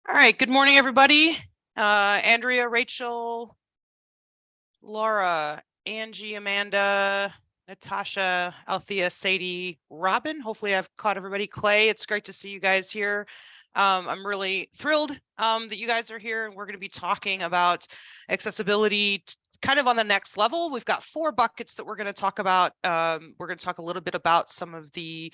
All right, good morning, everybody. Andrea, Rachel, Laura, Angie, Amanda, Natasha, Althea, Sadie, Robin. Hopefully I've caught everybody. Clay, it's great to see you guys here. I'm really thrilled that you guys are here, and we're going to be talking about accessibility kind of on the next level. We've got 4 buckets that we're going to talk about. We're going to talk a little bit about some of the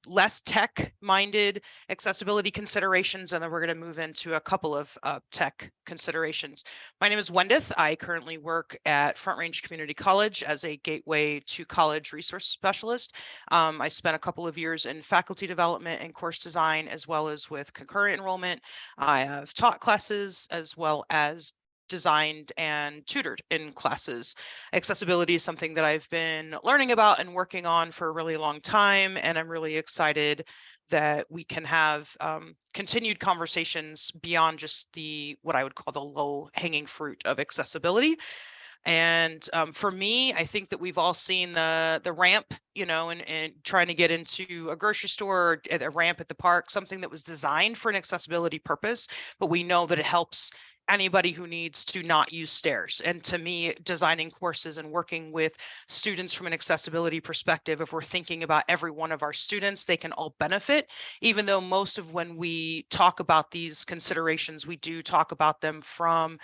less tech-minded accessibility considerations, and then we're going to move into a couple of tech considerations. My name is Wendeth. I currently work at Front Range Community College as a Gateway to College resource specialist. I spent a couple of years in faculty development and course design, as well as with concurrent enrollment. I have taught classes as well as designed and tutored in classes. Accessibility is something that I've been learning about and working on for a really long time, and I'm really excited that we can have continued conversations beyond just what I would call the low-hanging fruit of accessibility. And for me, I think that we've all seen the ramp, and trying to get into a grocery store or a ramp at the park, something that was designed for an accessibility purpose, but we know that it helps anybody who needs to not use stairs. And to me, designing courses and working with students from an accessibility perspective, if we're thinking about every one of our students, they can all benefit, even though most of when we talk about these considerations, we do talk about them from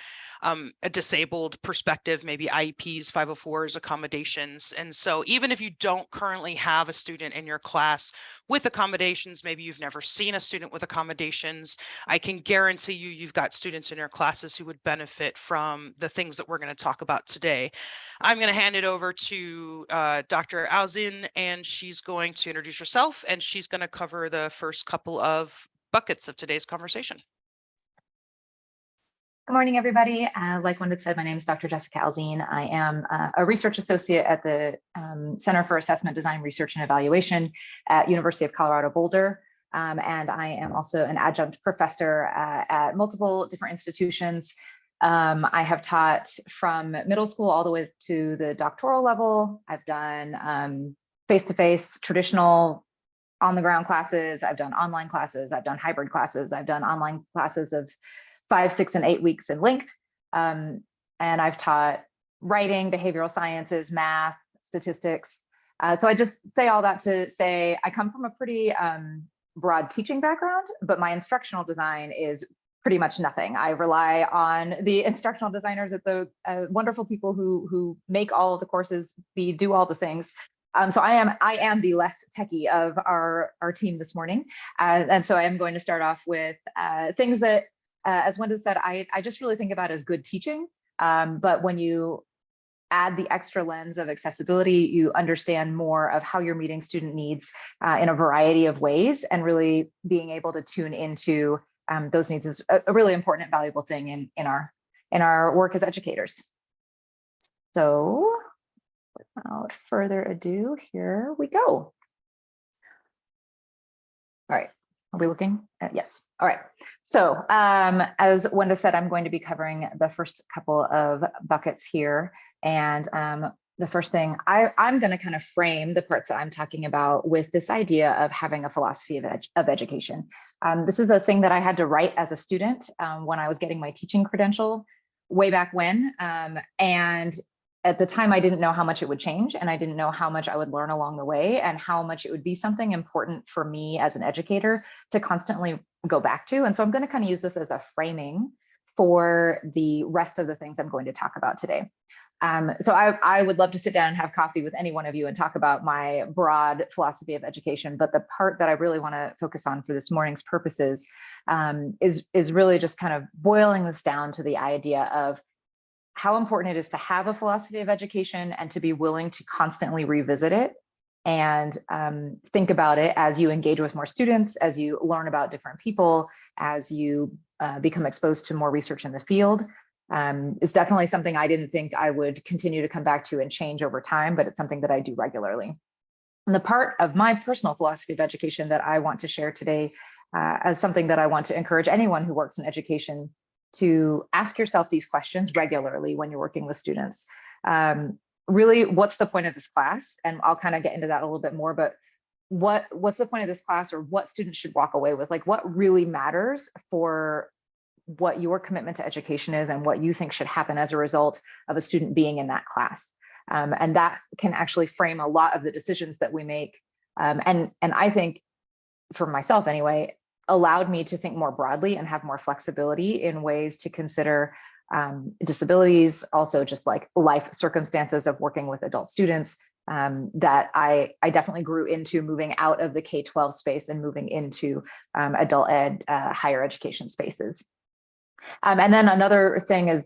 a disabled perspective, maybe IEPs, 504s, accommodations. And so even if you don't currently have a student in your class with accommodations, maybe you've never seen a student with accommodations, I can guarantee you've got students in your classes who would benefit from the things that we're going to talk about today. I'm going to hand it over to Dr. Alzen, and she's going to introduce herself, and she's going to cover the first couple of buckets of today's conversation. Good morning, everybody. Like Wendeth said, my name is Dr. Jessica Alzen. I am a research associate at the Center for Assessment, Design, Research, and Evaluation at University of Colorado Boulder. And I am also an adjunct professor at multiple different institutions. I have taught from middle school all the way to the doctoral level. I've done face-to-face, traditional on-the-ground classes. I've done online classes. I've done hybrid classes. I've done online classes of 5, 6, and 8 weeks in length. And I've taught writing, behavioral sciences, math, statistics. So I just say all that to say I come from a pretty broad teaching background, but my instructional design is pretty much nothing. I rely on the instructional designers at the wonderful people who make all of the courses, do all the things. So I am the less techie of our team this morning. And so I am going to start off with things that, as Wendeth said, I just really think about as good teaching. But when you add the extra lens of accessibility, you understand more of how you're meeting student needs in a variety of ways, and really being able to tune into those needs is a really important and valuable thing in our work as educators. So without further ado, here we go. All right. Are we looking? Yes. All right. So as Wendeth said, I'm going to be covering the first couple of buckets here. And the first thing, I'm going to kind of frame the parts that I'm talking about with this idea of having a philosophy of education. This is a thing that I had to write as a student when I was getting my teaching credential way back when. And at the time, I didn't know how much it would change, and I didn't know how much I would learn along the way, and how much it would be something important for me as an educator to constantly go back to. And so I'm going to kind of use this as a framing for the rest of the things I'm going to talk about today. So I would love to sit down and have coffee with any one of you and talk about my broad philosophy of education. But the part that I really want to focus on for this morning's purposes is really just kind of boiling this down to the idea of how important it is to have a philosophy of education and to be willing to constantly revisit it and think about it as you engage with more students, as you learn about different people, as you become exposed to more research in the field. It's definitely something I didn't think I would continue to come back to and change over time, but it's something that I do regularly. And the part of my personal philosophy of education that I want to share today as something that I want to encourage anyone who works in education to ask yourself these questions regularly when you're working with students. Really, what's the point of this class? And I'll kind of get into that a little bit more, but what's the point of this class, or what students should walk away with? Like, what really matters for what your commitment to education is and what you think should happen as a result of a student being in that class. And that can actually frame a lot of the decisions that we make. And I think, for myself anyway, allowed me to think more broadly and have more flexibility in ways to consider disabilities, also just like life circumstances of working with adult students, that I definitely grew into moving out of the K-12 space and moving into adult ed, higher education spaces. And then another thing is,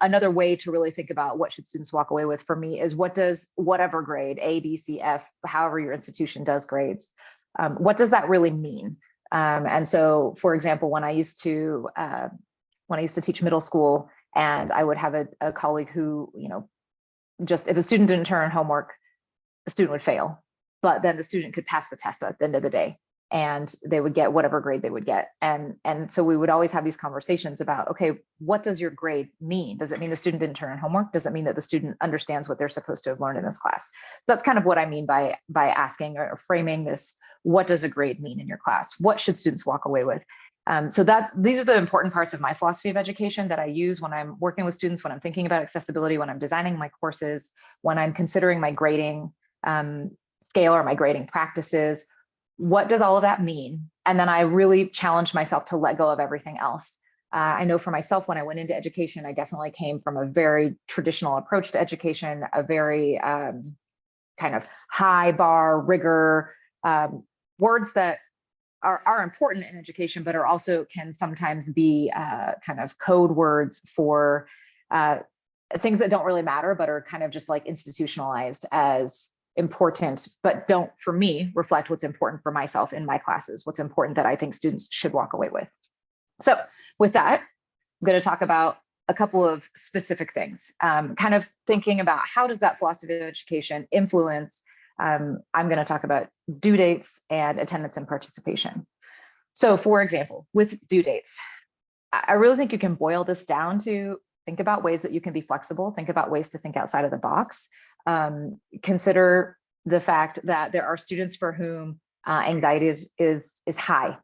another way to really think about what should students walk away with for me is, what does whatever grade, A, B, C, F, however your institution does grades, what does that really mean? And so, for example, when I used to teach middle school, and I would have a colleague who, just if a student didn't turn in homework, the student would fail, but then the student could pass the test at the end of the day, and they would get whatever grade they would get. And so we would always have these conversations about, okay, what does your grade mean? Does it mean the student didn't turn in homework? Does it mean that the student understands what they're supposed to have learned in this class? So that's kind of what I mean by asking or framing this, what does a grade mean in your class? What should students walk away with? So these are the important parts of my philosophy of education that I use when I'm working with students, when I'm thinking about accessibility, when I'm designing my courses, when I'm considering my grading scale or my grading practices. What does all of that mean? And then I really challenged myself to let go of everything else. I know for myself, when I went into education, I definitely came from a very traditional approach to education, a very kind of high bar, rigor, words that are important in education, but are also can sometimes be kind of code words for things that don't really matter, but are kind of just like institutionalized as important, but don't, for me, reflect what's important for myself in my classes, what's important that I think students should walk away with. So with that, I'm going to talk about a couple of specific things, kind of thinking about how does that philosophy of education influence. I'm going to talk about due dates and attendance and participation. So for example, with due dates, I really think you can boil this down to think about ways that you can be flexible, think about ways to think outside of the box. Consider the fact that there are students for whom anxiety is high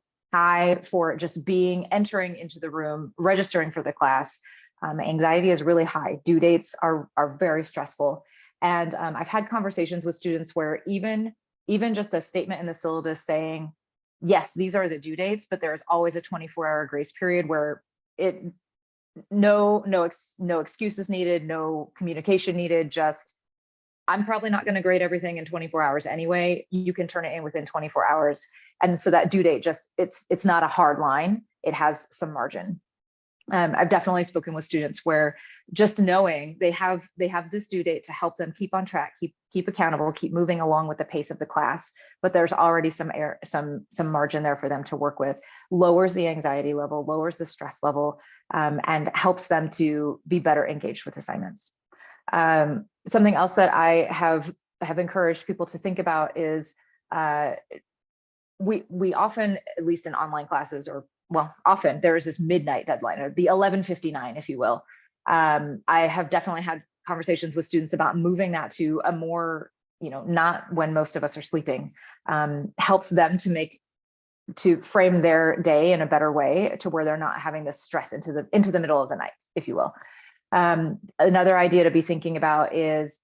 for just entering into the room, registering for the class. Anxiety is really high. Due dates are very stressful. And I've had conversations with students where even just a statement in the syllabus saying, yes, these are the due dates, but there's always a 24-hour grace period where no excuses needed, no communication needed, just, I'm probably not going to grade everything in 24 hours anyway. You can turn it in within 24 hours. And so that due date, just it's not a hard line. It has some margin. I've definitely spoken with students where just knowing they have this due date to help them keep on track, keep accountable, keep moving along with the pace of the class, but there's already some margin there for them to work with, lowers the anxiety level, lowers the stress level, and helps them to be better engaged with assignments. Something else that I have encouraged people to think about is we often, at least in online classes, often there is this midnight deadline, or the 11:59, if you will. I have definitely had conversations with students about moving that to a more, not when most of us are sleeping, helps them to frame their day in a better way, to where they're not having this stress into the middle of the night, if you will. Another idea to be thinking about is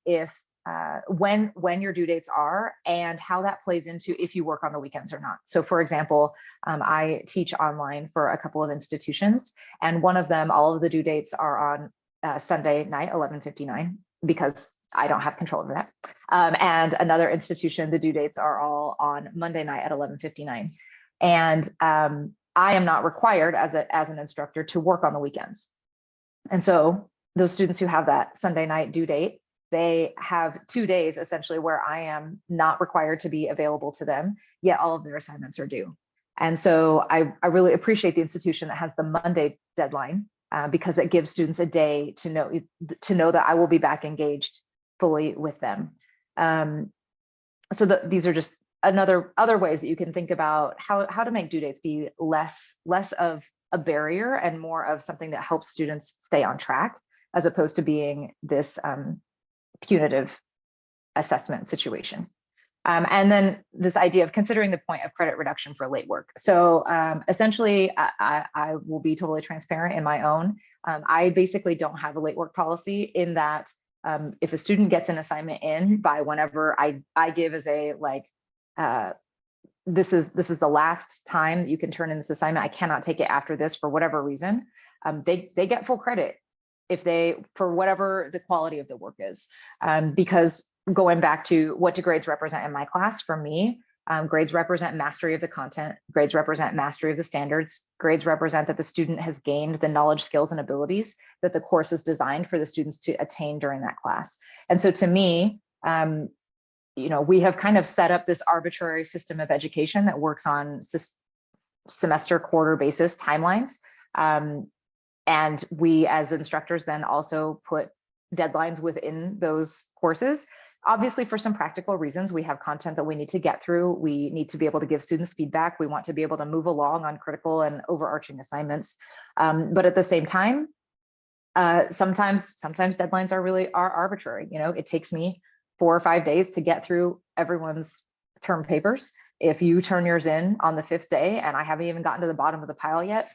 when your due dates are, and how that plays into if you work on the weekends or not. So for example, I teach online for a couple of institutions, and one of them, all of the due dates are on Sunday night, 11:59, because I don't have control over that. And another institution, the due dates are all on Monday night at 11:59. And I am not required as an instructor to work on the weekends. And so those students who have that Sunday night due date, they have 2 days essentially where I am not required to be available to them, yet all of their assignments are due. And so I really appreciate the institution that has the Monday deadline, because it gives students a day to know that I will be back engaged fully with them. So these are just other ways that you can think about how to make due dates be less of a barrier and more of something that helps students stay on track, as opposed to being this punitive assessment situation. And then this idea of considering the point of credit reduction for late work. So essentially, I will be totally transparent in my own. I basically don't have a late work policy in that if a student gets an assignment in by whenever I give as a like, this is the last time that you can turn in this assignment. I cannot take it after this for whatever reason. They get full credit if they, for whatever the quality of the work is. Because going back to what do grades represent in my class, for me, grades represent mastery of the content, grades represent mastery of the standards, grades represent that the student has gained the knowledge, skills, and abilities that the course is designed for the students to attain during that class. And so to me, we have kind of set up this arbitrary system of education that works on semester quarter basis timelines. And we as instructors then also put deadlines within those courses. Obviously, for some practical reasons, we have content that we need to get through. We need to be able to give students feedback. We want to be able to move along on critical and overarching assignments. But at the same time, sometimes deadlines are arbitrary. It takes me 4 or 5 days to get through everyone's term papers. If you turn yours in on the 5th day and I haven't even gotten to the bottom of the pile yet,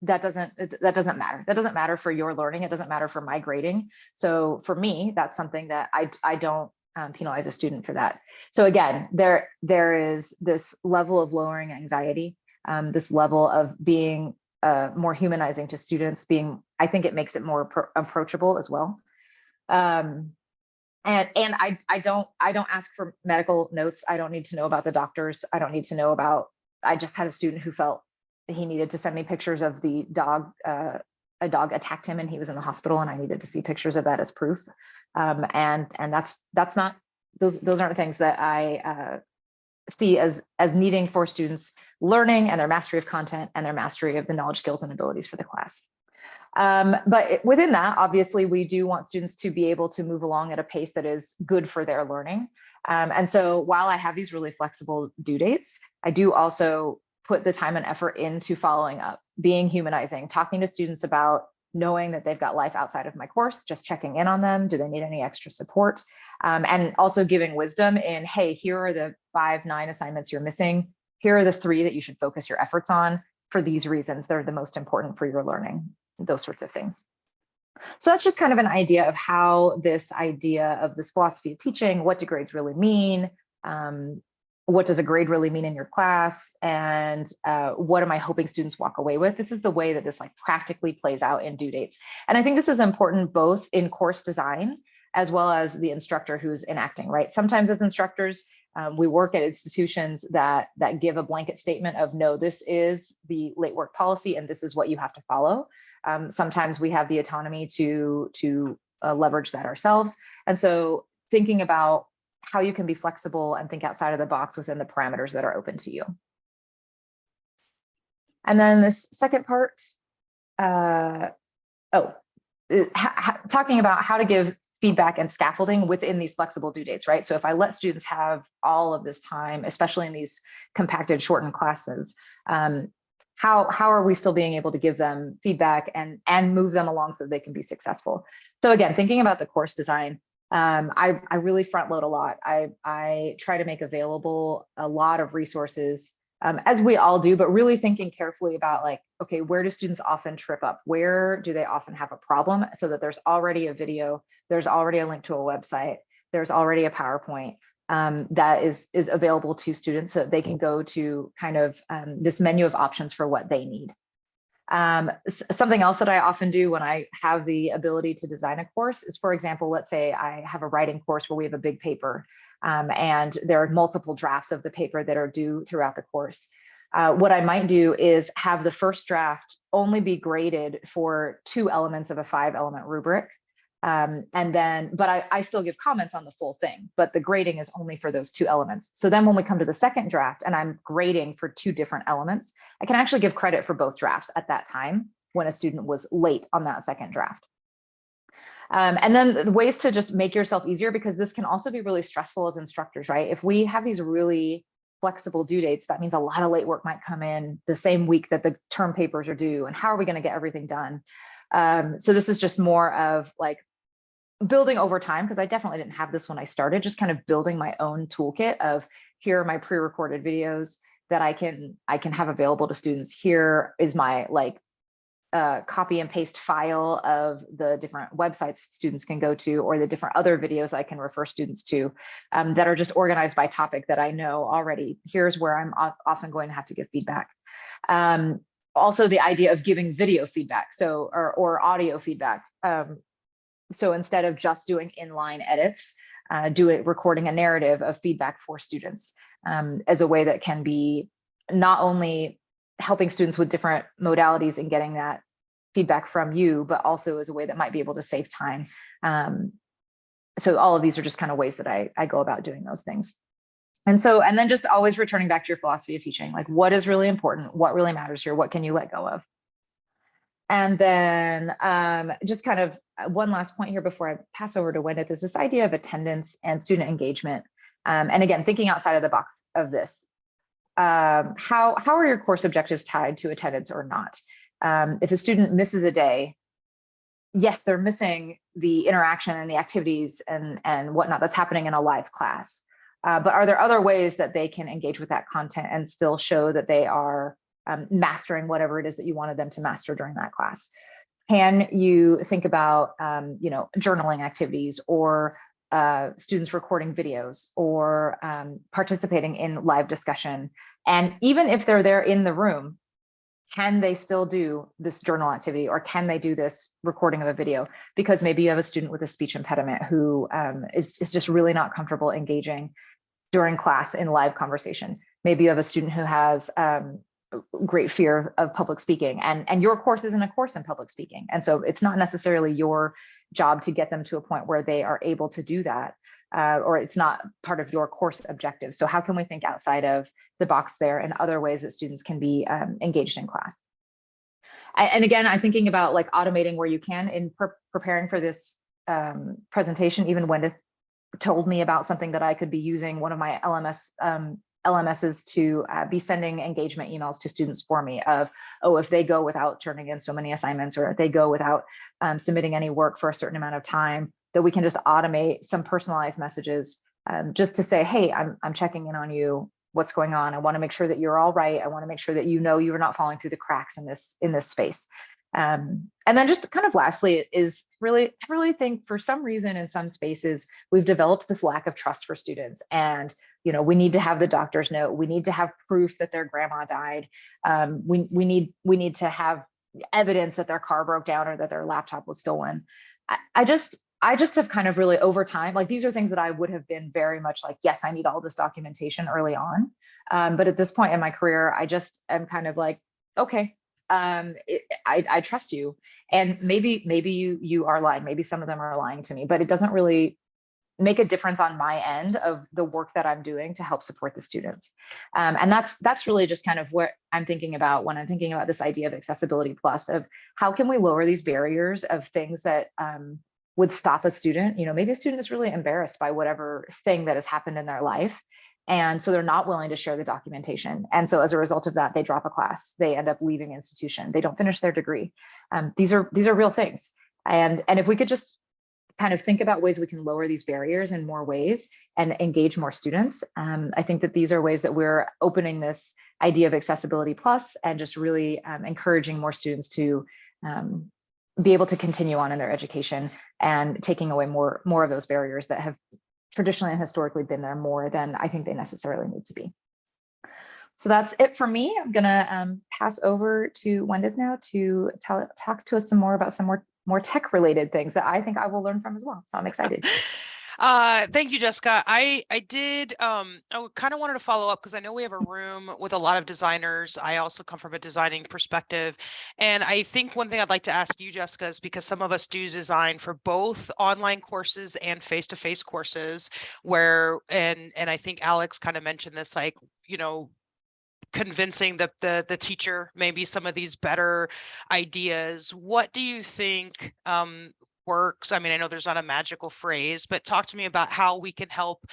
that doesn't matter. That doesn't matter for your learning. It doesn't matter for my grading. So for me, that's something that I don't penalize a student for that. So again, there is this level of lowering anxiety, this level of being more humanizing to students. I think it makes it more approachable as well. And I don't ask for medical notes. I don't need to know about the doctors. I don't need to know about. I just had a student who felt he needed to send me pictures of the dog. A dog attacked him and he was in the hospital, and I needed to see pictures of that as proof. And that's not, those aren't things that I see as needing for students learning and their mastery of content and their mastery of the knowledge, skills, and abilities for the class. But within that, obviously, we do want students to be able to move along at a pace that is good for their learning. And so while I have these really flexible due dates, I do also put the time and effort into following up, being humanizing, talking to students about knowing that they've got life outside of my course, just checking in on them. Do they need any extra support? And also giving wisdom in, hey, here are the 5, 9 assignments you're missing. Here are the 3 that you should focus your efforts on for these reasons. They're the most important for your learning, those sorts of things. So that's just kind of an idea of how this idea of this philosophy of teaching, what do grades really mean? What does a grade really mean in your class? And what am I hoping students walk away with? This is the way that this like practically plays out in due dates. And I think this is important both in course design as well as the instructor who's enacting, right? Sometimes as instructors, we work at institutions that give a blanket statement of, no, this is the late work policy and this is what you have to follow. Sometimes we have the autonomy to leverage that ourselves. And so thinking about how you can be flexible and think outside of the box within the parameters that are open to you. And then this second part, talking about how to give feedback and scaffolding within these flexible due dates, right? So if I let students have all of this time, especially in these compacted, shortened classes, how are we still being able to give them feedback and move them along so that they can be successful? So again, thinking about the course design, I really front load a lot. I try to make available a lot of resources, as we all do, but really thinking carefully about like, okay, where do students often trip up? Where do they often have a problem? So that there's already a video, there's already a link to a website, there's already a PowerPoint that is available to students so that they can go to kind of this menu of options for what they need. Something else that I often do when I have the ability to design a course is, for example, let's say I have a writing course where we have a big paper and there are multiple drafts of the paper that are due throughout the course. What I might do is have the first draft only be graded for 2 elements of a 5-element rubric. And then, but I still give comments on the full thing, but the grading is only for those 2 elements. So then when we come to the second draft and I'm grading for 2 different elements, I can actually give credit for both drafts at that time when a student was late on that second draft. And then ways to just make yourself easier, because this can also be really stressful as instructors, right? If we have these really flexible due dates, that means a lot of late work might come in the same week that the term papers are due. And how are we going to get everything done? So this is just more of like building over time, because I definitely didn't have this when I started, just kind of building my own toolkit of, here are my pre-recorded videos that I can have available to students. Here is my copy and paste file of the different websites students can go to, or the different other videos I can refer students to, that are just organized by topic that I know already. Here's where I'm often going to have to give feedback. Also the idea of giving video feedback, or audio feedback. So instead of just doing inline edits, recording a narrative of feedback for students, as a way that can be not only helping students with different modalities and getting that feedback from you, but also as a way that might be able to save time. So all of these are just kind of ways that I go about doing those things. And then just always returning back to your philosophy of teaching, like what is really important, what really matters here, what can you let go of? And then just kind of one last point here before I pass over to Wendeth is this idea of attendance and student engagement. And again, thinking outside of the box of this, how are your course objectives tied to attendance or not? If a student misses a day, yes, they're missing the interaction and the activities and whatnot that's happening in a live class. But are there other ways that they can engage with that content and still show that they are mastering whatever it is that you wanted them to master during that class? Can you think about, journaling activities, or students recording videos, or participating in live discussion? And even if they're there in the room, can they still do this journal activity, or can they do this recording of a video? Because maybe you have a student with a speech impediment who is just really not comfortable engaging during class in live conversation. Maybe you have a student who has great fear of public speaking, and your course isn't a course in public speaking. And so it's not necessarily your job to get them to a point where they are able to do that, or it's not part of your course objective. So how can we think outside of the box there and other ways that students can be engaged in class? And again, I'm thinking about like automating where you can. In preparing for this presentation, even Wendeth told me about something that I could be using one of my LMSs to be sending engagement emails to students for me of, oh, if they go without turning in so many assignments, or if they go without submitting any work for a certain amount of time, that we can just automate some personalized messages just to say, hey, I'm checking in on you. What's going on? I want to make sure that you're all right. I want to make sure that you're not falling through the cracks in this space. And then just kind of lastly is I really think for some reason in some spaces we've developed this lack of trust for students, and we need to have the doctor's note, we need to have proof that their grandma died, we need to have evidence that their car broke down or that their laptop was stolen. I just have kind of really over time, like these are things that I would have been very much like, yes, I need all this documentation early on, but at this point in my career I just am kind of like, okay, I trust you, and maybe you are lying, maybe some of them are lying to me, but it doesn't really make a difference on my end of the work that I'm doing to help support the students. And that's really just kind of what I'm thinking about when I'm thinking about this idea of accessibility plus, of how can we lower these barriers of things that would stop a student. Maybe a student is really embarrassed by whatever thing that has happened in their life, and so they're not willing to share the documentation. And so as a result of that, they drop a class, they end up leaving institution, they don't finish their degree. These are real things. And if we could just kind of think about ways we can lower these barriers in more ways and engage more students, I think that these are ways that we're opening this idea of accessibility plus, and just really encouraging more students to be able to continue on in their education, and taking away more of those barriers that have traditionally and historically been there more than I think they necessarily need to be. So that's it for me. I'm gonna pass over to Wendeth now to talk to us some more about some more tech related things that I think I will learn from as well. So I'm excited. Thank you, Jessica. I did, I kind of wanted to follow up because I know we have a room with a lot of designers. I also come from a designing perspective. And I think one thing I'd like to ask you, Jessica, is because some of us do design for both online courses and face-to-face courses where, and I think Alex kind of mentioned this, like, convincing the teacher maybe some of these better ideas. What do you think works? I mean, I know there's not a magical phrase, but talk to me about how we can help,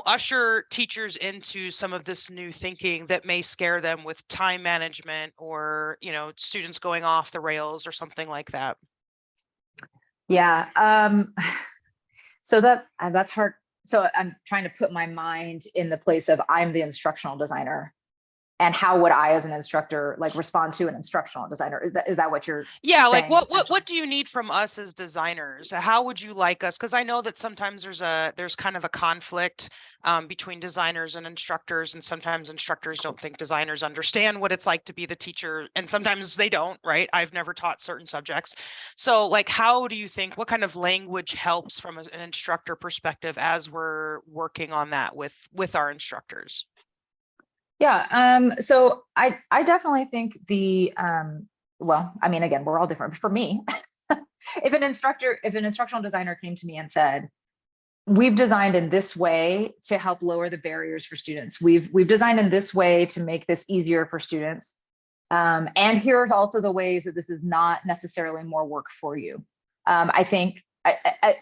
usher teachers into some of this new thinking that may scare them with time management, or, students going off the rails or something like that. Yeah. So that's hard. So I'm trying to put my mind in the place of I'm the instructional designer, and how would I, as an instructor, like respond to an instructional designer? Is that what you're Yeah, like saying what essentially? do you need from us as designers? How would you like us? Because I know that sometimes there's kind of a conflict between designers and instructors, and sometimes instructors don't think designers understand what it's like to be the teacher, and sometimes they don't, right? I've never taught certain subjects. So like, how do you think, what kind of language helps from an instructor perspective as we're working on that with our instructors? Yeah. So I definitely think well, I mean, again, we're all different. For me, if an instructional designer came to me and said, we've designed in this way to help lower the barriers for students. We've designed in this way to make this easier for students. And here's also the ways that this is not necessarily more work for you. I think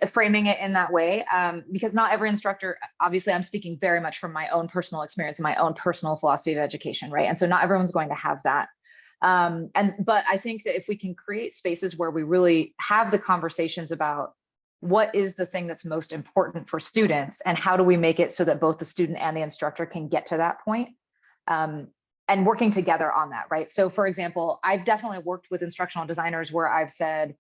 framing it in that way, because not every instructor, obviously, I'm speaking very much from my own personal experience and my own personal philosophy of education, right? And so not everyone's going to have that. But I think that if we can create spaces where we really have the conversations about what is the thing that's most important for students and how do we make it so that both the student and the instructor can get to that point, and working together on that, right? So for example, I've definitely worked with instructional designers where I've said,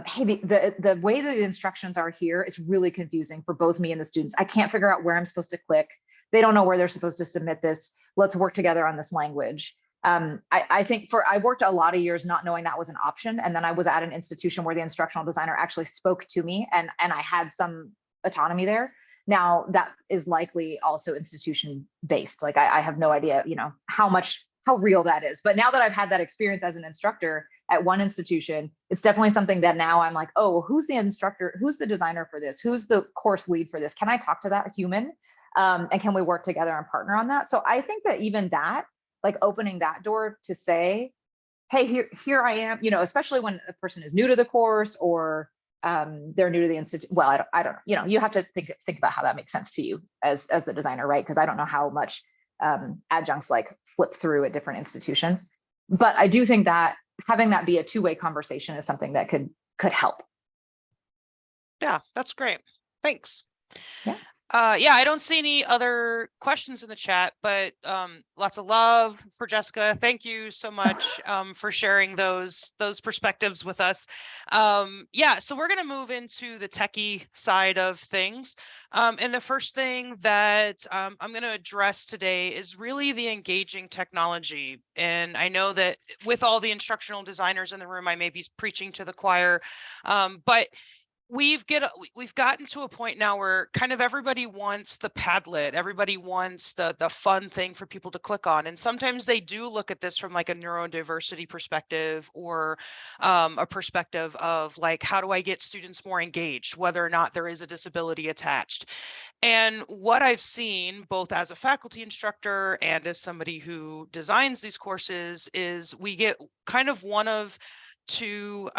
hey, the way that the instructions are here is really confusing for both me and the students. I can't figure out where I'm supposed to click. They don't know where they're supposed to submit this. Let's work together on this language. I think I worked a lot of years not knowing that was an option. And then I was at an institution where the instructional designer actually spoke to me, and I had some autonomy there. Now that is likely also institution based. Like I have no idea, how real that is. But now that I've had that experience as an instructor at one institution, it's definitely something that now I'm like, oh, who's the instructor? Who's the designer for this? Who's the course lead for this? Can I talk to that human? And can we work together and partner on that? So I think that even that, like opening that door to say, hey, here I am, especially when a person is new to the course, or they're new to the institute. Well, I don't, you have to think about how that makes sense to you as the designer, right? Because I don't know how much adjuncts like flip through at different institutions. But I do think that having that be a two-way conversation is something that could help. Yeah, that's great. Thanks. Yeah. Yeah, I don't see any other questions in the chat, but lots of love for Jessica. Thank you so much for sharing those perspectives with us. Yeah, so we're going to move into the techie side of things. And the first thing that I'm going to address today is really the engaging technology. And I know that with all the instructional designers in the room, I may be preaching to the choir, but we've gotten to a point now where kind of everybody wants the Padlet, everybody wants the fun thing for people to click on, and sometimes they do look at this from like a neurodiversity perspective, or a perspective of like, how do I get students more engaged, whether or not there is a disability attached. And what I've seen, both as a faculty instructor and as somebody who designs these courses, is we get kind of one of two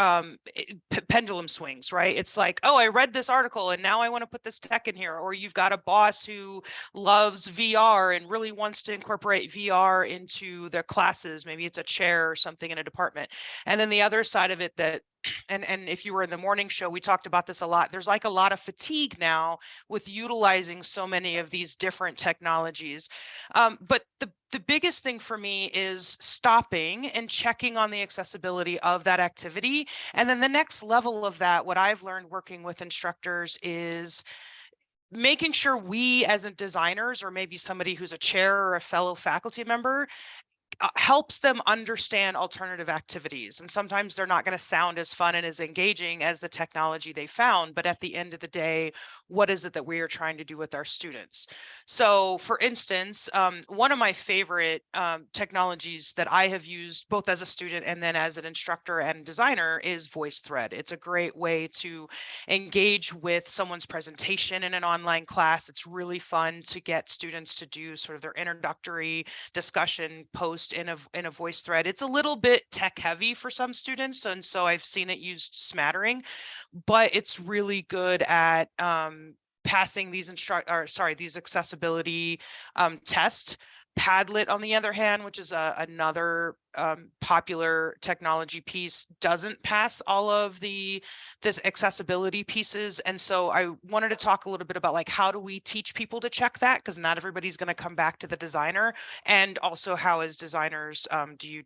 pendulum swings, right? It's like, oh, I read this article and now I want to put this tech in here. Or you've got a boss who loves VR and really wants to incorporate VR into their classes. Maybe it's a chair or something in a department. And then the other side of it that, and if you were in the morning show, we talked about this a lot. There's like a lot of fatigue now with utilizing so many of these different technologies. But the biggest thing for me is stopping and checking on the accessibility of that activity. And then the next level of that, what I've learned working with instructors, is making sure we as designers, or maybe somebody who's a chair or a fellow faculty member, helps them understand alternative activities. And sometimes they're not going to sound as fun and as engaging as the technology they found, but at the end of the day, what is it that we are trying to do with our students? So for instance, one of my favorite technologies that I have used both as a student and then as an instructor and designer is VoiceThread. It's a great way to engage with someone's presentation in an online class. It's really fun to get students to do sort of their introductory discussion post in a VoiceThread. It's a little bit tech heavy for some students, and so I've seen it used smattering, but it's really good at passing these accessibility tests. Padlet, on the other hand, which is another popular technology piece, doesn't pass all of this accessibility pieces. And so I wanted to talk a little bit about like, how do we teach people to check that? Because not everybody's going to come back to the designer. And also, how as designers do you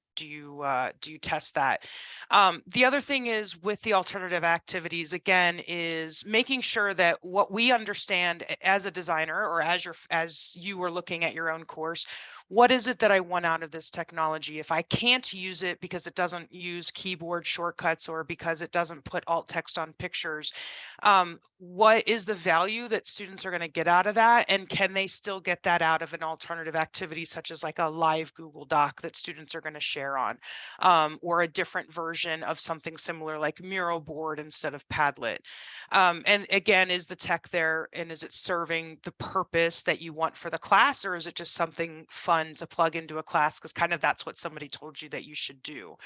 test that? The other thing is with the alternative activities, again, is making sure that what we understand as a designer, or as you were looking at your own course, what is it that I want out of this technology? If I can't use it because it doesn't use keyboard shortcuts or because it doesn't put alt text on pictures, what is the value that students are going to get out of that? And can they still get that out of an alternative activity, such as like a live Google Doc that students are going to share on, or a different version of something similar like Mural Board instead of Padlet? And again, is the tech there, and is it serving the purpose that you want for the class, or is it just something fun to plug into a class because kind of that's what somebody told you that you should do?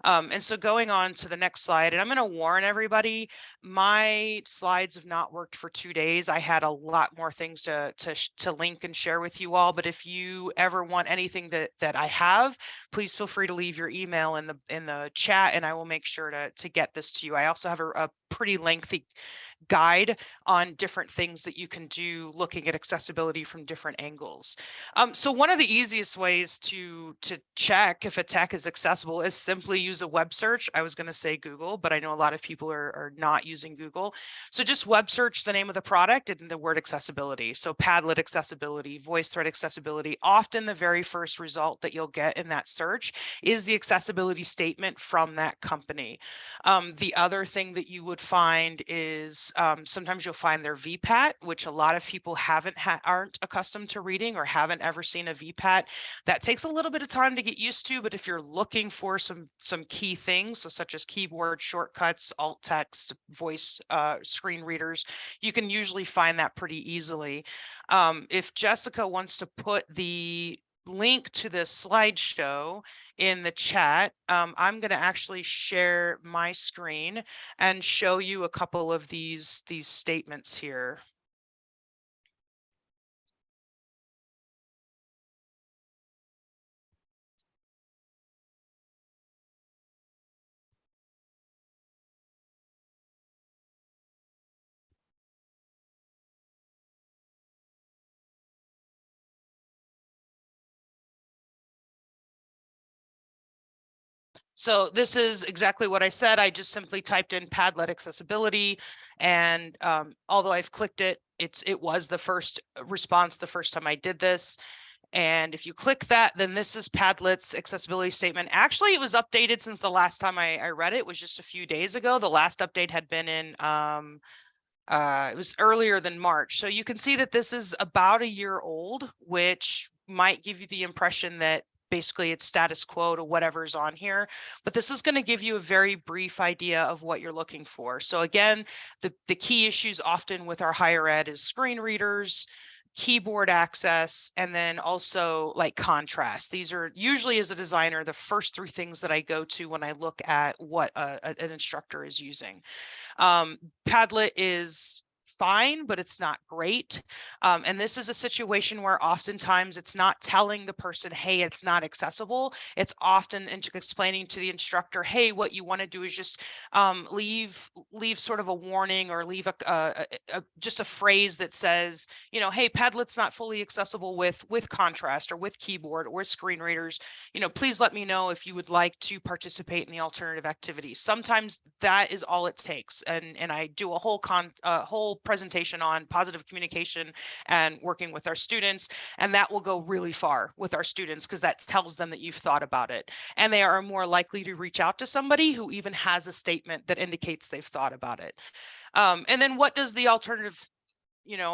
And so going on to the next slide, and I'm going to warn everybody, my slides have not worked for 2 days. I had a lot more things to link and share with you all, but if you ever want anything that I have, please feel free to leave your email in the chat, and I will make sure to get this to you. I also have a pretty lengthy guide on different things that you can do looking at accessibility from different angles. So one of the easiest ways to check if a tech is accessible is simply use a web search. I was going to say Google, but I know a lot of people are not using Google. So just web search the name of the product and the word accessibility. So Padlet accessibility, VoiceThread accessibility. Often the very first result that you'll get in that search is the accessibility statement from that company. The other thing that you would find is sometimes you'll find their VPAT, which a lot of people aren't accustomed to reading or haven't ever seen a VPAT. That takes a little bit of time to get used to, but if you're looking for some key things, so such as keyboard shortcuts, alt text, voice screen readers, you can usually find that pretty easily. If Jessica wants to put the link to this slideshow in the chat, I'm going to actually share my screen and show you a couple of these statements here. So this is exactly what I said. I just simply typed in Padlet accessibility, and although I've clicked it, it was the first response the first time I did this. And if you click that, then this is Padlet's accessibility statement. Actually, it was updated since the last time I read it. It was just a few days ago. The last update had been in it was earlier than March. So you can see that this is about a year old, which might give you the impression that basically it's status quo to whatever's on here, but this is going to give you a very brief idea of what you're looking for. So again, the key issues often with our higher ed is screen readers, keyboard access, and then also like contrast. These are usually, as a designer, the first 3 things that I go to when I look at what an instructor is using. Padlet is fine, but it's not great. And this is a situation where oftentimes it's not telling the person, hey, it's not accessible. It's often explaining to the instructor, hey, what you want to do is just leave sort of a warning, or leave just a phrase that says, you know, hey, Padlet's not fully accessible with contrast or with keyboard or with screen readers. You know, please let me know if you would like to participate in the alternative activities. Sometimes that is all it takes. And I do a whole presentation on positive communication and working with our students, and that will go really far with our students because that tells them that you've thought about it, and they are more likely to reach out to somebody who even has a statement that indicates they've thought about it. And then what does the alternative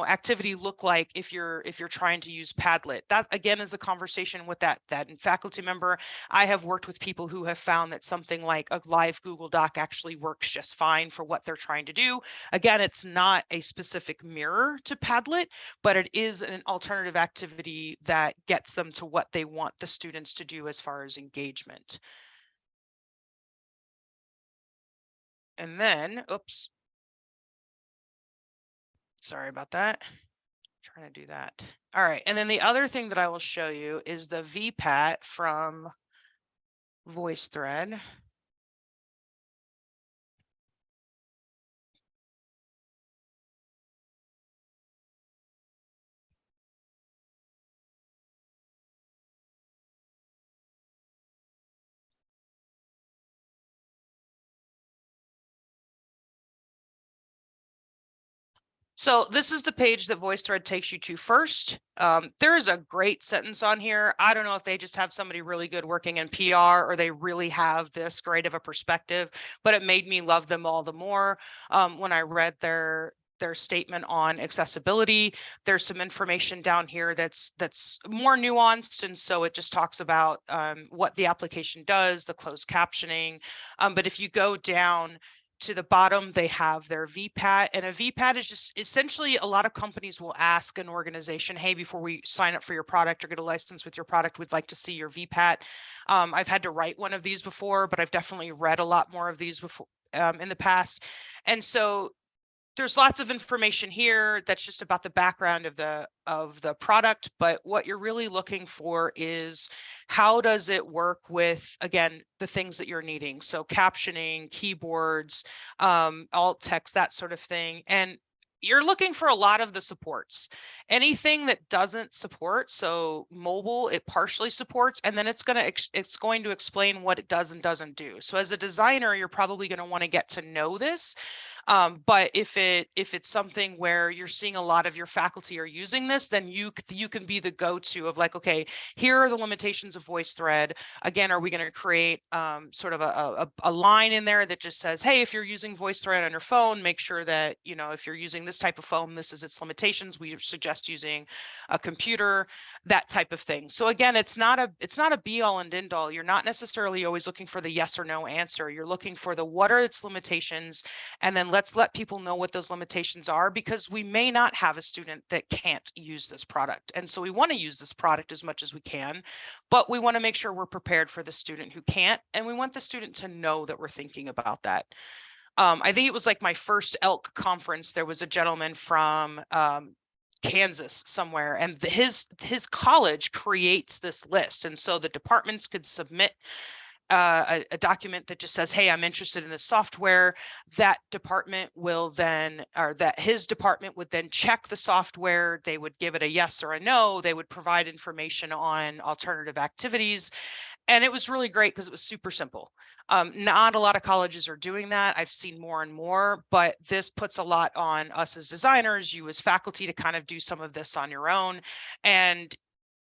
activity look like if you're trying to use Padlet? That again is a conversation with that faculty member. I have worked with people who have found that something like a live Google Doc actually works just fine for what they're trying to do. Again, it's not a specific mirror to Padlet, but it is an alternative activity that gets them to what they want the students to do as far as engagement. And then, oops, sorry about that. Trying to do that. All right, and then the other thing that I will show you is the VPAT from VoiceThread. So this is the page that VoiceThread takes you to first. There is a great sentence on here. I don't know if they just have somebody really good working in PR or they really have this great of a perspective, but it made me love them all the more when I read their statement on accessibility. There's some information down here that's more nuanced, and so it just talks about what the application does, the closed captioning. But if you go down to the bottom, they have their VPAT, and a VPAT is just essentially, a lot of companies will ask an organization, hey, before we sign up for your product or get a license with your product, we'd like to see your VPAT. I've had to write one of these before, but I've definitely read a lot more of these before in the past. And so there's lots of information here that's just about the background of the product, but what you're really looking for is how does it work with, again, the things that you're needing. So captioning, keyboards, alt text, that sort of thing. And you're looking for a lot of the supports. Anything that doesn't support, so mobile, it partially supports, and then it's going to explain what it does and doesn't do. So as a designer, you're probably going to want to get to know this. But if it's something where you're seeing a lot of your faculty are using this, then you can be the go-to of like, okay, here are the limitations of VoiceThread. Again, are we going to create sort of a line in there that just says, hey, if you're using VoiceThread on your phone, make sure that, you know, if you're using this type of phone, this is its limitations. We suggest using a computer, that type of thing. So again, it's not a be all and end all. You're not necessarily always looking for the yes or no answer. You're looking for the what are its limitations, and then let's let people know what those limitations are, because we may not have a student that can't use this product. And so we want to use this product as much as we can, but we want to make sure we're prepared for the student who can't. And we want the student to know that we're thinking about that. I think it was like my first ELK conference. There was a gentleman from Kansas somewhere, and his college creates this list. And so the departments could submit a document that just says, hey, I'm interested in this software. That department will then, or that his department would then check the software. They would give it a yes or a no. They would provide information on alternative activities. And it was really great because it was super simple. Not a lot of colleges are doing that. I've seen more and more, but this puts a lot on us as designers, you as faculty, to kind of do some of this on your own. And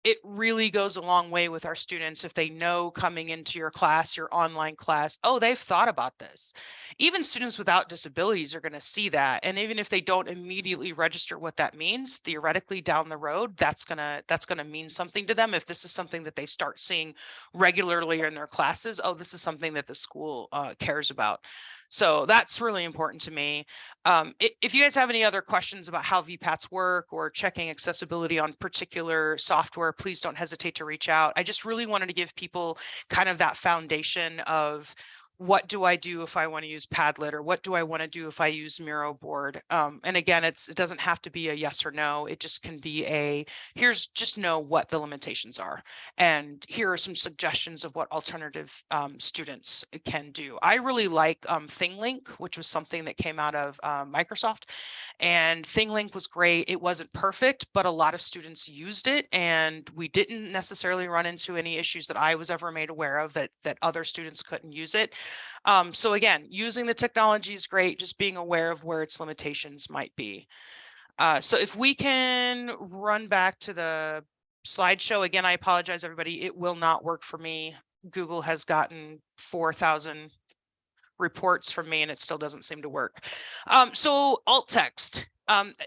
it really goes a long way with our students if they know coming into your class, your online class, oh, they've thought about this. Even students without disabilities are going to see that. And even if they don't immediately register what that means, theoretically down the road, that's gonna mean something to them. If this is something that they start seeing regularly in their classes, oh, this is something that the school cares about. So that's really important to me. If you guys have any other questions about how VPATs work or checking accessibility on particular software, please don't hesitate to reach out. I just really wanted to give people kind of that foundation of, what do I do if I want to use Padlet, or what do I want to do if I use Miro board? And again, it doesn't have to be a yes or no. It just can be here's just know what the limitations are. And here are some suggestions of what alternative students can do. I really like ThingLink, which was something that came out of Microsoft. And ThingLink was great. It wasn't perfect, but a lot of students used it, and we didn't necessarily run into any issues that I was ever made aware of that other students couldn't use it. So again, using the technology is great, just being aware of where its limitations might be. So if we can run back to the slideshow, again, I apologize, everybody, it will not work for me. Google has gotten 4,000 reports from me and it still doesn't seem to work. So alt text.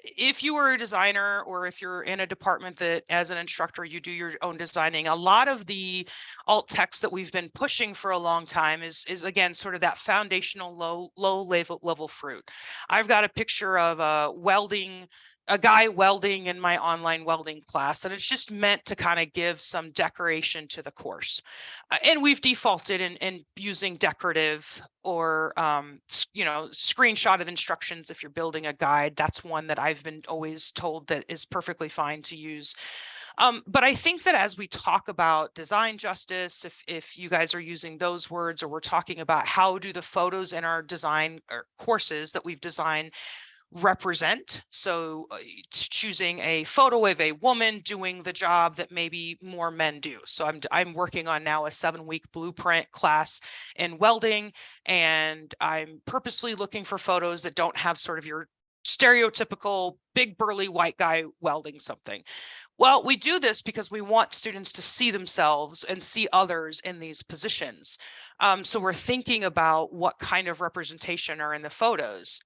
If you were a designer, or if you're in a department that as an instructor, you do your own designing, a lot of the alt text that we've been pushing for a long time is again, sort of that foundational low level fruit. I've got a picture of a welding a guy welding in my online welding class, and it's just meant to kind of give some decoration to the course. And we've defaulted in using decorative or, screenshot of instructions. If you're building a guide, that's one that I've been always told that is perfectly fine to use. But I think that as we talk about design justice, if you guys are using those words, or we're talking about how do the photos in our design or courses that we've designed represent. So choosing a photo of a woman doing the job that maybe more men do. So I'm working on now a 7-week blueprint class in welding, and I'm purposely looking for photos that don't have sort of your stereotypical big burly white guy welding something. Well, we do this because we want students to see themselves and see others in these positions. So we're thinking about what kind of representation are in the photos.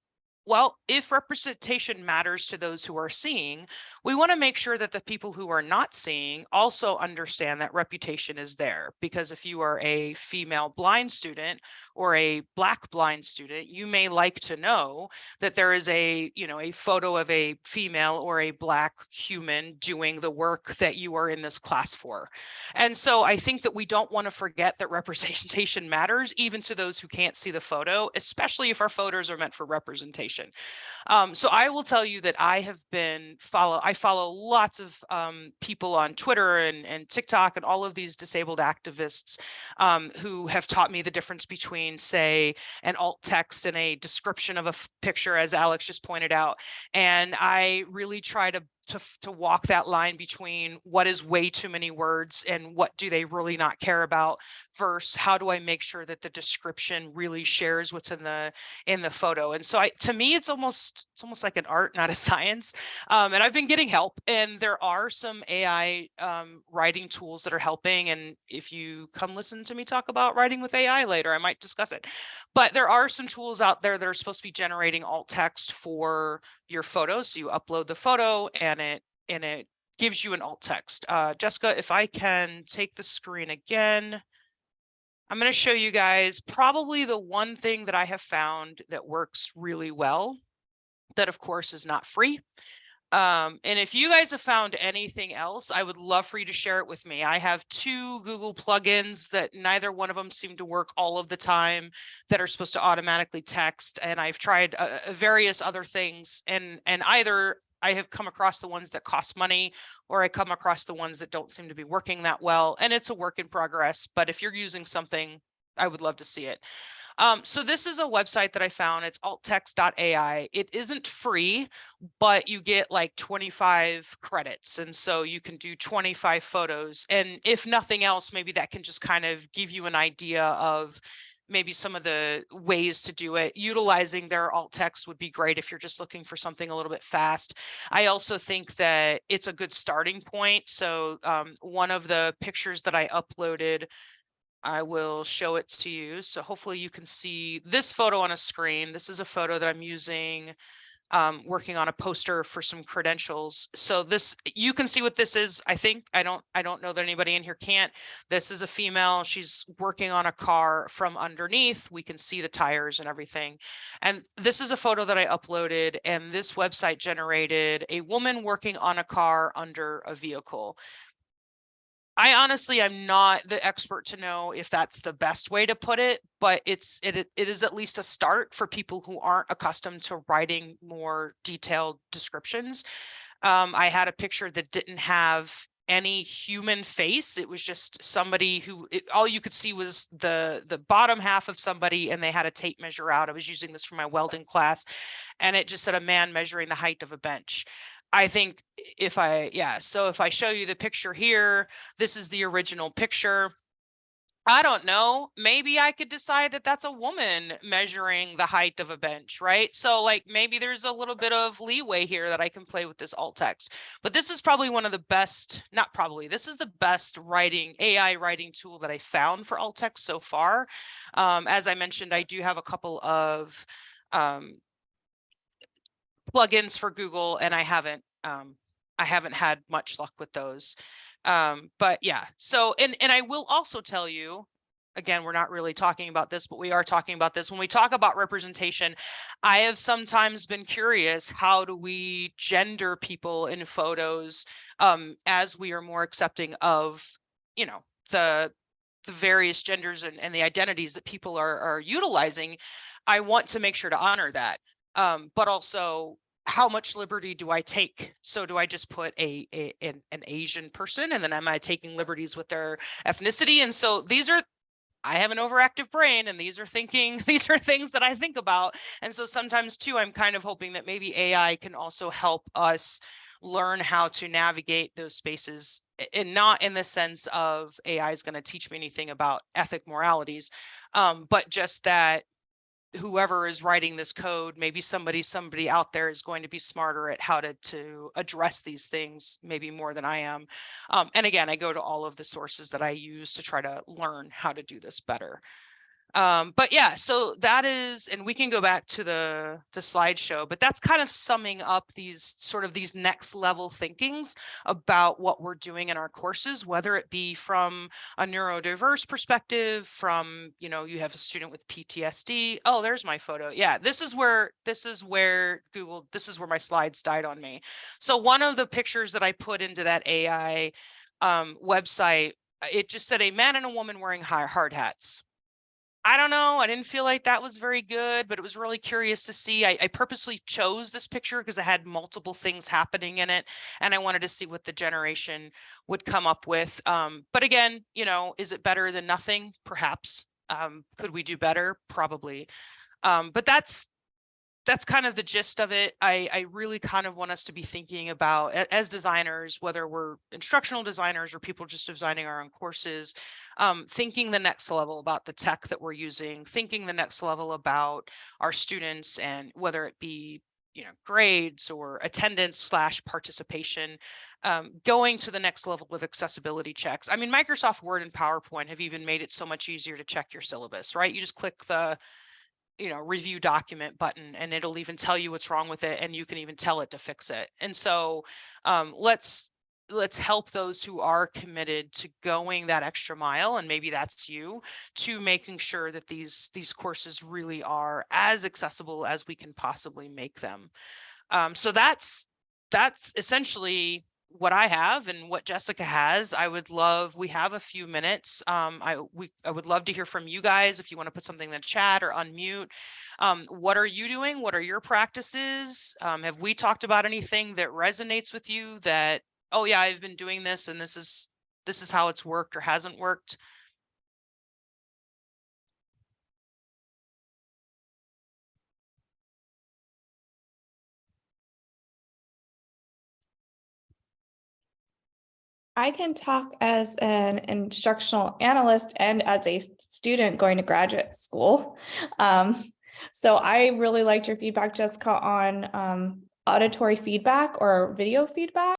Well, if representation matters to those who are seeing, we want to make sure that the people who are not seeing also understand that reputation is there. Because if you are a female blind student or a Black blind student, you may like to know that there is a photo of a female or a Black human doing the work that you are in this class for. And so I think that we don't want to forget that representation matters even to those who can't see the photo, especially if our photos are meant for representation. So I will tell you that I follow lots of people on Twitter and TikTok and all of these disabled activists who have taught me the difference between, say, an alt text and a description of a picture, as Alex just pointed out. And I really try to walk that line between what is way too many words and what do they really not care about, versus how do I make sure that the description really shares what's in the photo. And so to me, it's almost like an art, not a science. And I've been getting help, and there are some AI writing tools that are helping. And if you come listen to me talk about writing with AI later, I might discuss it. But there are some tools out there that are supposed to be generating alt text for your photo. So you upload the photo and it gives you an alt text. Jessica, if I can take the screen again, I'm going to show you guys probably the one thing that I have found that works really well, that of course is not free. And if you guys have found anything else, I would love for you to share it with me. I have 2 Google plugins that neither one of them seem to work all of the time, that are supposed to automatically text. And I've tried various other things, and either I have come across the ones that cost money, or I come across the ones that don't seem to be working that well. And it's a work in progress. But if you're using something, I would love to see it. So this is a website that I found. It's alttext.ai. It isn't free, but you get like 25 credits. And so you can do 25 photos. And if nothing else, maybe that can just kind of give you an idea of maybe some of the ways to do it. Utilizing their alt text would be great if you're just looking for something a little bit fast. I also think that it's a good starting point. So one of the pictures that I uploaded, I will show it to you. So hopefully you can see this photo on a screen. This is a photo that I'm using, working on a poster for some credentials. So this, you can see what this is. I think, I don't know that anybody in here can't. This is a female. She's working on a car from underneath. We can see the tires and everything. And this is a photo that I uploaded, and this website generated a woman working on a car under a vehicle. I honestly, I'm not the expert to know if that's the best way to put it, but it is at least a start for people who aren't accustomed to writing more detailed descriptions. I had a picture that didn't have any human face. It was just somebody who all you could see was the bottom half of somebody, and they had a tape measure out. I was using this for my welding class, and it just said a man measuring the height of a bench. I think if I show you the picture here, this is the original picture. I don't know, maybe I could decide that that's a woman measuring the height of a bench, right? So like maybe there's a little bit of leeway here that I can play with this alt text. But this is probably one of the best, not probably, this is the best AI writing tool that I found for alt text so far. As I mentioned, I do have a couple of plugins for Google, and I haven't had much luck with those. But yeah, so and I will also tell you, again, we're not really talking about this, but we are talking about this. When we talk about representation, I have sometimes been curious, how do we gender people in photos as we are more accepting of, you know, the various genders and the identities that people are utilizing. I want to make sure to honor that. But also, how much liberty do I take? So do I just put an Asian person, and then am I taking liberties with their ethnicity? And so these are, I have an overactive brain, and these are things that I think about. And so sometimes too, I'm kind of hoping that maybe AI can also help us learn how to navigate those spaces, and not in the sense of AI is going to teach me anything about ethic moralities, but just that whoever is writing this code, maybe somebody out there is going to be smarter at how to address these things, maybe more than I am. And again, I go to all of the sources that I use to try to learn how to do this better. But yeah, so that is, and we can go back to the slideshow, but that's kind of summing up these next level thinkings about what we're doing in our courses, whether it be from a neurodiverse perspective, from, you know, you have a student with PTSD. Oh, there's my photo. Yeah, this is where my slides died on me. So one of the pictures that I put into that AI website, it just said a man and a woman wearing hard hats. I don't know. I didn't feel like that was very good, but it was really curious to see. I purposely chose this picture because it had multiple things happening in it, and I wanted to see what the generation would come up with. But again, you know, is it better than nothing? Perhaps. Could we do better? Probably. But that's kind of the gist of it. I really kind of want us to be thinking about, as designers, whether we're instructional designers or people just designing our own courses, thinking the next level about the tech that we're using, thinking the next level about our students, and whether it be, you know, grades or attendance / participation, going to the next level of accessibility checks. I mean, Microsoft Word and PowerPoint have even made it so much easier to check your syllabus, right? You just click the, you know, review document button, and it'll even tell you what's wrong with it, and you can even tell it to fix it. And so let's help those who are committed to going that extra mile, and maybe that's you, to making sure that these courses really are as accessible as we can possibly make them. So that's essentially what I have and what Jessica has. We have a few minutes. I would love to hear from you guys if you want to put something in the chat or unmute. What are you doing? What are your practices? Have we talked about anything that resonates with you that, oh yeah, I've been doing this and this is how it's worked or hasn't worked? I can talk as an instructional analyst and as a student going to graduate school. So I really liked your feedback, Jessica, on auditory feedback or video feedback.